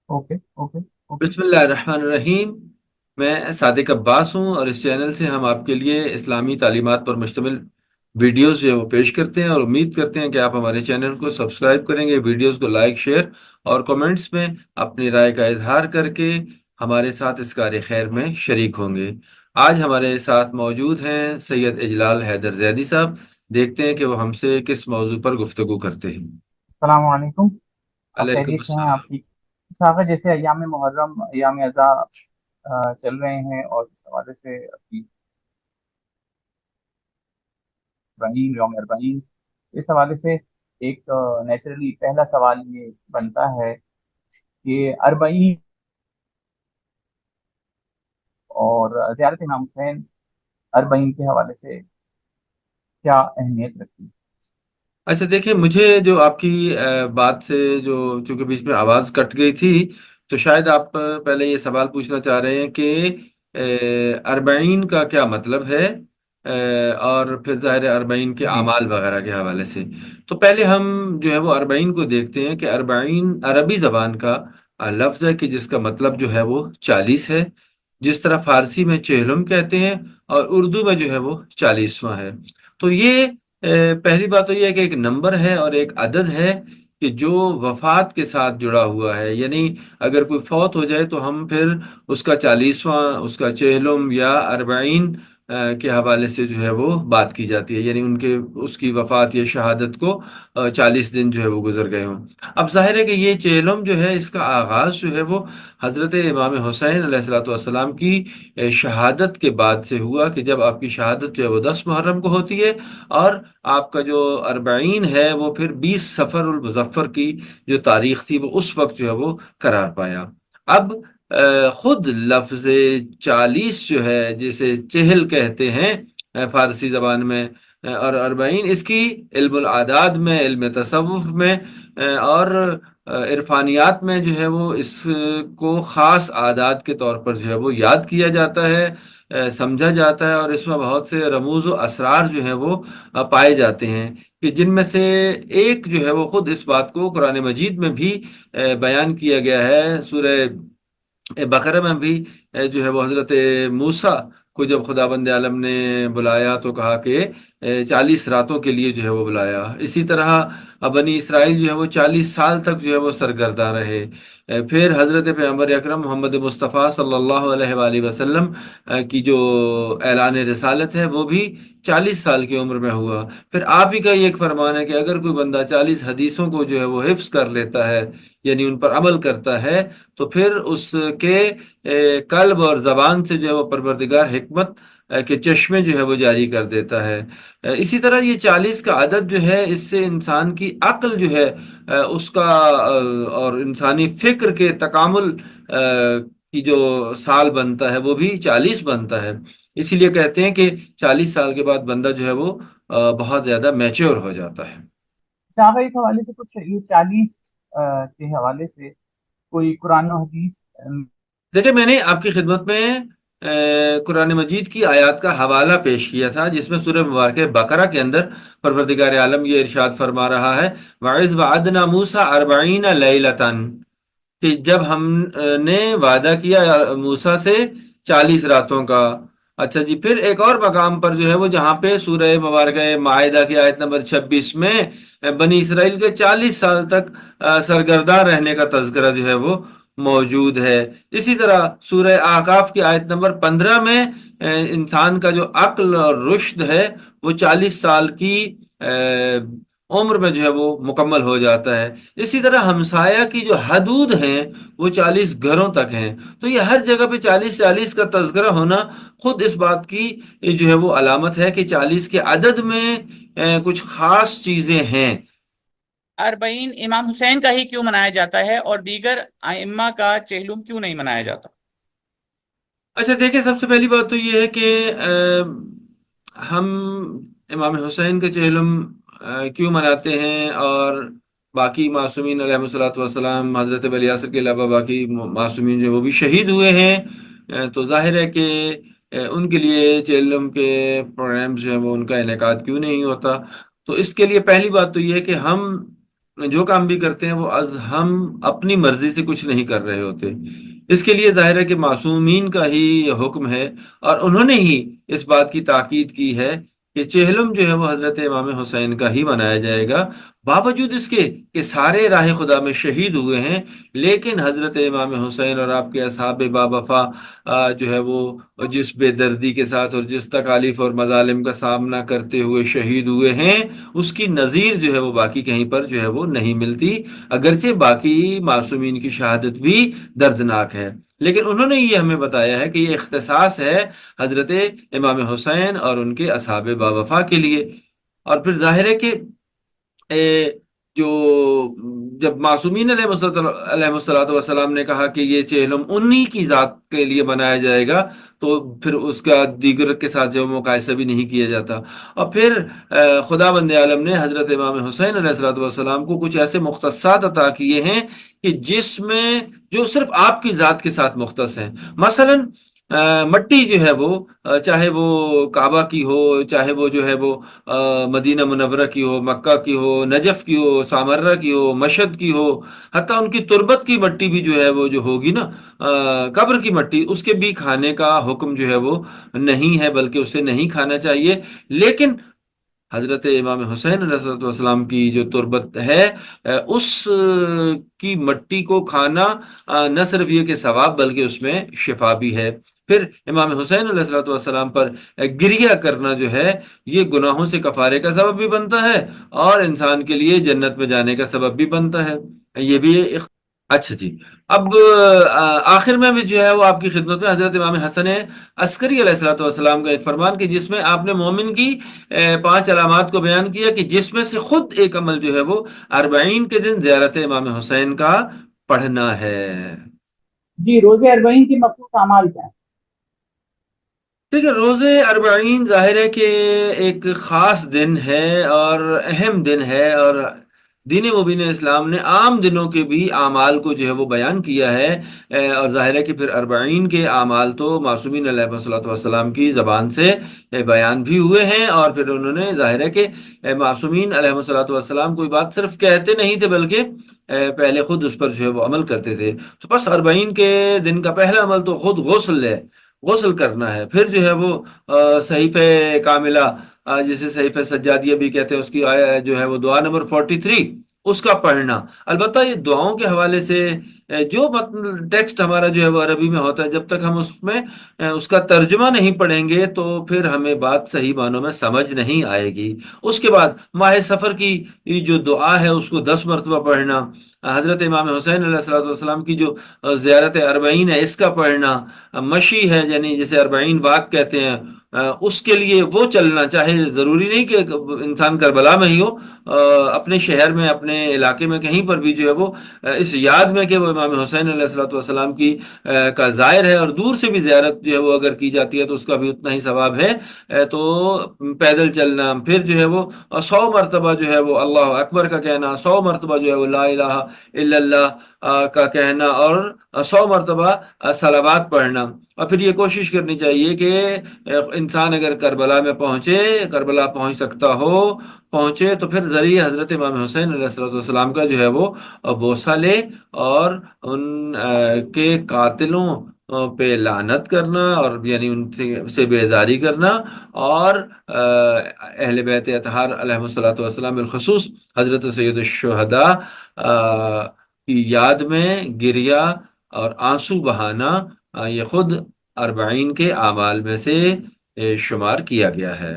Okay okay okay. बिस्मिल्लाहिर्रहमानिर्रहीम। मैं सादिक अब्बास हूँ और इस चैनल से हम आपके लिए इस्लामी तालीमात पर मुश्तमिल वीडियोस जो है वो पेश करते हैं और उम्मीद करते हैं कि आप हमारे चैनल को सब्सक्राइब करेंगे, वीडियोस को लाइक शेयर और कमेंट्स में अपनी राय का इजहार करके हमारे साथ इस कार्य खैर में शरीक होंगे। आज हमारे साथ मौजूद हैं सैयद इजलाल हैदर जैदी साहब। देखते हैं कि वो हमसे किस मौजू पर गुफ्तगू करते हैं। सलाम वालेकुम। आप अलैकुम खैरियत से हैं? अस्सलाम। आपकी साहब जैसे अयाम मुहर्रम अयाम अज़ा चल रहे हैं, और इस हवाले से अपनी रहीम यौम अरबईन, इस हवाले से एक नेचुरली पहला सवाल ये बनता है कि अरबईन और ज़ियारत इमाम हुसैन अरबईन के हवाले से क्या अहमियत रखती है? अच्छा देखिए, मुझे जो आपकी बात से जो चूंकि बीच में आवाज़ कट गई थी, तो शायद आप पहले ये सवाल पूछना चाह रहे हैं कि अरबईन का क्या मतलब है, और फिर ज़ाहिर है अरबईन के जी। आमाल वगैरह के हवाले से। तो पहले हम जो है वो अरबईन को देखते हैं कि अरबईन अरबी ज़बान का लफ्ज़ है कि जिसका मतलब जो है वो 40 है। जिस तरह फारसी में चेहलम कहते हैं और उर्दू में जो है वो 40वां है। तो ये पहली बात तो ये है कि एक नंबर है और एक अदद है कि जो वफात के साथ जुड़ा हुआ है। यानी अगर कोई फौत हो जाए तो हम फिर उसका 40वां, उसका चेहलम या अरबाइन के हवाले से जो है वो बात की जाती है। यानी उनके उसकी वफात या शहादत को 40 दिन जो है वो गुजर गए हों। अब जाहिर है कि ये चेहलम जो है इसका आगाज़ जो है वो हज़रत इमाम हुसैन अलैहिस्सलाम की शहादत के बाद से हुआ कि जब आपकी शहादत जो है वो 10 मुहर्रम को होती है, और आपका जो अरबाइन है वो फिर 20 सफ़र उल मुज़फ़्फ़र की जो तारीख थी वो उस वक्त जो है वो करार पाया। अब खुद लफ्ज़ 40 जो है जिसे चहल कहते हैं फारसी ज़बान में, और अरबाइन इसकी इल्मुल आदाद में, इल्म तसव्वुफ में और इरफानियात में जो है वो इसको ख़ास आदात के तौर पर जो है वो याद किया जाता है, समझा जाता है। और इसमें बहुत से रमूज व असरार जो है वो पाए जाते हैं कि जिनमें से एक जो है वो खुद इस बात को कुरान मजीद में भी बयान किया गया है। सूरह बकरा में भी जो है वो हजरत मूसा को जब खुदाबंद आलम ने बुलाया तो कहा कि 40 रातों के लिए जो है वो बुलाया। इसी तरह बनी इसराइल जो है वो 40 साल तक जो है वो सरगर्दा रहे। फिर हजरत पैगम्बर अकरम मोहम्मद मुस्तफ़ा सल्लल्लाहु अलैहि वसल्लम की जो ऐलान रिसालत है वो भी 40 साल की उम्र में हुआ। फिर आप ही का ये एक फरमान है कि अगर कोई बंदा 40 हदीसों को जो है वो हिफ्स कर लेता है, यानी उन पर अमल करता है, तो फिर उसके कल्ब और जबान से जो है वो परवरदिगार हिकमत के चश्मे जो है वो जारी कर देता है। इसी तरह ये 40 का अदद जो है इससे इंसान की अक्ल जो है उसका और इंसानी फिक्र के तकामुल की जो साल बनता है वो भी 40 बनता है। इसीलिए कहते हैं कि 40 साल के बाद बंदा जो है वो बहुत ज्यादा मैच्योर हो जाता है। साहब इस हवाले से कुछ ये 40 के हवाले से कोई कुरान और हदीस देखिए, मैंने आपकी खिदमत में कुरान मजीद की आयत का हवाला पेश किया था जिसमें सूरह मुबारक बकरा के अंदर परवरदिगार आलम ये इरशाद फरमा रहा है, वाइज वादना मूसा अरबईन लैलतन, कि जब हमने वादा किया मूसा से 40 रातों का। अच्छा जी, फिर एक और मकाम पर जो है वो जहाँ पे सूरह मुबारक माहिदा की आयत नंबर 26 में बनी इसराइल के 40 साल तक सरगर्दा रहने का तज़किरा जो है वो मौजूद है। इसी तरह सूरह आकाफ की आयत नंबर 15 में इंसान का जो अक्ल और रुश्द है वो 40 साल की उम्र में जो है वो मुकम्मल हो जाता है। इसी तरह हमसाया की जो हदूद हैं वो 40 घरों तक हैं। तो ये हर जगह पे 40 40 का तज़किरा होना खुद इस बात की जो है वो अलामत है कि 40 के अदद में कुछ खास चीजें हैं। अरबईन इमाम हुसैन का ही क्यों मनाया जाता है और दीगर आइम्मा का चेहलुम क्यों नहीं मनाया जाता? अच्छा देखिए, सबसे पहली बात तो ये है कि हम इमाम हुसैन के चेहलम क्यों मनाते हैं, और बाकी मासूमीन अलैहिस्सलातु वस्सलाम हज़रत अली यासिर के अलावा बाकी मासूमीन जो वो भी शहीद हुए हैं। तो जाहिर है कि उनके लिए चेहलम के प्रोग्राम्स जो है वो उनका इनेकाद क्यों नहीं होता। तो इसके लिए पहली बात तो ये है कि हम جو کام بھی کرتے ہیں وہ ہم اپنی مرضی سے کچھ نہیں کر رہے ہوتے. اس کے لیے ظاہر ہے کہ معصومین کا ہی یہ حکم ہے، اور انہوں نے ہی اس بات کی تاکید کی ہے کہ چہلم جو ہے وہ حضرت امام حسین کا ہی منایا جائے گا، باوجود اس کے کہ سارے راہ خدا میں شہید ہوئے ہیں. لیکن حضرت امام حسین اور آپ کے اصحاب با وفا جو ہے وہ جس بے دردی کے ساتھ اور جس تکالیف اور مظالم کا سامنا کرتے ہوئے شہید ہوئے ہیں، اس کی نظیر جو ہے وہ باقی کہیں پر جو ہے وہ نہیں ملتی، اگرچہ باقی معصومین کی شہادت بھی دردناک ہے. لیکن انہوں نے یہ ہمیں بتایا ہے کہ یہ اختصاص ہے حضرت امام حسین اور ان کے اصحاب با وفا کے لیے. اور پھر ظاہر ہے کہ جو جب معصومین علیہ الصلوۃ والسلام نے کہا کہ یہ چہلم انہی کی ذات کے لیے منایا جائے گا، تو پھر اس کا دیگر کے ساتھ جو مقایسہ بھی نہیں کیا جاتا. اور پھر خدا بند عالم نے حضرت امام حسین علیہ الصلوۃ والسلام کو کچھ ایسے مختصات عطا کیے ہیں کہ جس میں جو صرف آپ کی ذات کے ساتھ مختص ہیں. مثلا مٹی جو ہے وہ چاہے وہ کعبہ کی ہو، چاہے وہ جو ہے وہ مدینہ منورہ کی ہو، مکہ کی ہو، نجف کی ہو، سامرہ کی ہو، مشہد کی ہو، حتیٰ ان کی تربت کی مٹی بھی جو ہے وہ جو ہوگی نا، قبر کی مٹی، اس کے بھی کھانے کا حکم جو ہے وہ نہیں ہے، بلکہ اسے نہیں کھانا چاہیے. لیکن حضرت امام حسین علیہ السلام کی جو تربت ہے، اس کی مٹی کو کھانا نہ صرف یہ کہ ثواب، بلکہ اس میں شفا بھی ہے. پھر امام حسین علیہ السلام پر گریہ کرنا جو ہے یہ گناہوں سے کفارے کا سبب بھی بنتا ہے، اور انسان کے لیے جنت میں جانے کا سبب بھی بنتا ہے. یہ بھی اچھا جی. اب آخر میں بھی جو ہے وہ آپ کی خدمت میں حضرت امام حسن عسکری علیہ السلام کا ایک فرمان کہ جس میں آپ نے مومن کی 5 علامات کو بیان کیا، کہ جس میں سے خود ایک عمل جو ہے وہ 40 کے دن زیارت امام حسین کا پڑھنا ہے. جی، روزے اربعین کی مخصوص اعمال کیا ہیں؟ ٹھیک ہے، روزے 40 ظاہر ہے کہ ایک خاص دن ہے اور اہم دن ہے، اور دین مبین اسلام نے عام دنوں کے بھی اعمال کو جو ہے وہ بیان کیا ہے. اور ظاہر ہے کہ پھر 40 کے اعمال تو معصومین علیہ الصلوۃ والسلام کی زبان سے بیان بھی ہوئے ہیں، اور پھر انہوں نے ظاہر ہے کہ معصومین علیہ الصلوۃ والسلام کوئی بات صرف کہتے نہیں تھے، بلکہ پہلے خود اس پر جو ہے وہ عمل کرتے تھے. تو بس 40 کے دن کا پہلا عمل تو خود غسل ہے، غسل کرنا ہے. پھر جو ہے وہ صحیفہ کاملہ، جسے صحیفہ سجادیہ بھی کہتے ہیں، اس کی جو ہے وہ دعا نمبر 43 اس کا پڑھنا. البتہ یہ دعاؤں کے حوالے سے جو ٹیکسٹ ہمارا جو ہے وہ عربی میں ہوتا ہے، جب تک ہم اس میں اس کا ترجمہ نہیں پڑھیں گے تو پھر ہمیں بات صحیح معنوں میں سمجھ نہیں آئے گی. اس کے بعد ماہ سفر کی جو دعا ہے اس کو 10 مرتبہ پڑھنا، حضرت امام حسین علیہ السلام کی جو زیارت 40 ہے اس کا پڑھنا، مشی ہے یعنی جسے 40 واق کہتے ہیں، اس کے لیے وہ چلنا، چاہے ضروری نہیں کہ انسان کربلا میں ہی ہو، اپنے شہر میں، اپنے علاقے میں کہیں پر بھی جو ہے وہ اس یاد میں کہ وہ امام حسین علیہ السلام کی کا زائر ہے، اور دور سے بھی زیارت جو ہے وہ اگر کی جاتی ہے تو اس کا بھی اتنا ہی ثواب ہے. تو پیدل چلنا، پھر جو ہے وہ 100 مرتبہ جو ہے وہ اللہ اکبر کا کہنا، 100 مرتبہ جو ہے وہ لا الہ الا اللہ کا کہنا، اور 100 مرتبہ صلوات پڑھنا. اور پھر یہ کوشش کرنی چاہیے کہ انسان اگر کربلا میں پہنچے، کربلا پہنچ سکتا ہو، پہنچے تو پھر ذریعہ حضرت امام حسین علیہ السلام کا جو ہے وہ بوسہ لے، اور ان کے قاتلوں پہ لعنت کرنا، اور یعنی ان سے بیزاری کرنا، اور اہل بیت اطہار علیہ السلام بالخصوص حضرت سید الشہداء کی یاد میں گریہ اور آنسو بہانا، یہ خود 40 کے اعمال میں سے شمار کیا گیا ہے.